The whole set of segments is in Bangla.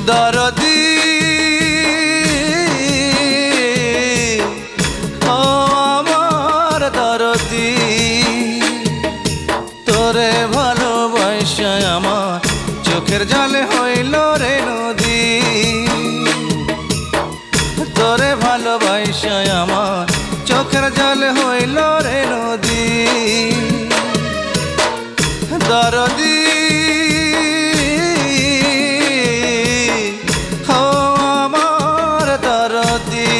দরদি ও আমার দরদি, তোরে ভালোবাসা আমার চোখের জলে হইল রে নদী। তোরে ভালোবাসা আমার চোখের জলে হইল রে নদী। দরদি ও আমার দরদি।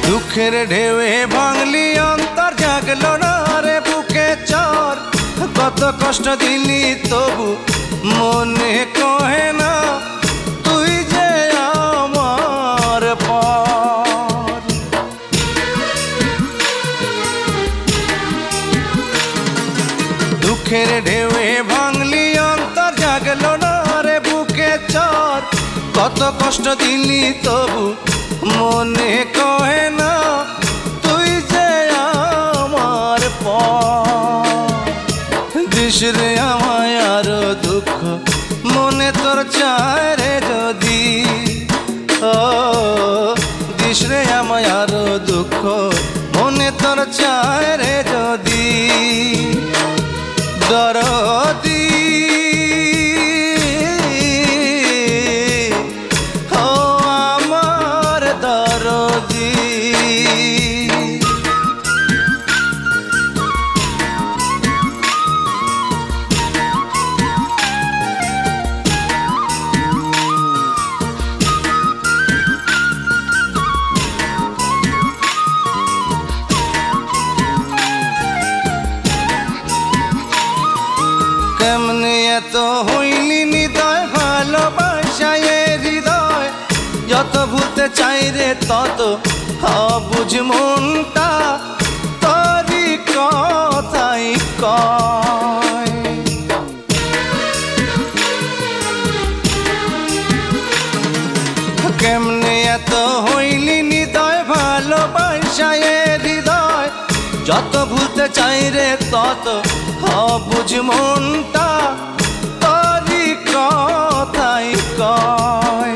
দুঃখের ঢেউয়ে ভাঙলি অন্তর, জাগলো না রে বুকে চর। কত কষ্ট দিলি তবু মনে কহে না, তুই যে আমার পর। দুঃখের ঢেউয়ে ভাঙলি অন্তর, জাগলো না রে বুকে চর। কত কষ্ট দিলি তবু মনে কহে না, তুই যে আমার পর। দিস রে আমায় আরো দুঃখ, মনে তোর চায় রে যদি। ও দিস রে আমায় আরো দুঃখ, মনে তোর চায় রে যদি। দরদি কেমনে এত হইলি নিদয়, ভালোবাসায় হৃদয়। যত ভুলতে চাই রে তত অবুঝ মনটা, তোরই কথাই কয়। কেমনে এত হইলি নিদয়, ভালোবাসায় হৃদয়। যত ভুলতে চাই রে তত অবুঝ মনটা, তোরই কথাই কয়।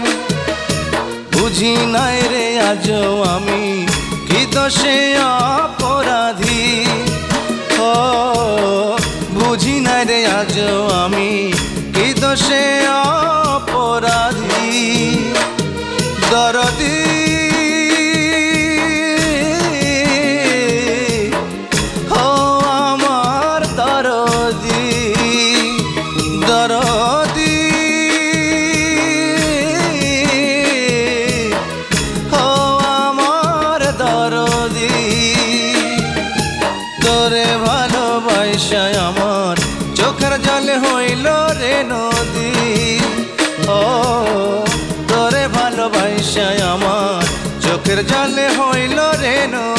বুঝি নাই রে আজও আমি কি দোষে অপরাধী। ও বুঝি নাই রে আজও আমি কি দোষে অপরাধী। দরদি ও আমার দরদি, দরদি ও আমার দরদি। তোরে ভালোবাসা আমার চোখের জলে হইল রে নদী। ও তোরে ভালোবাসা আমার চোখের জলে হইল রে নদী।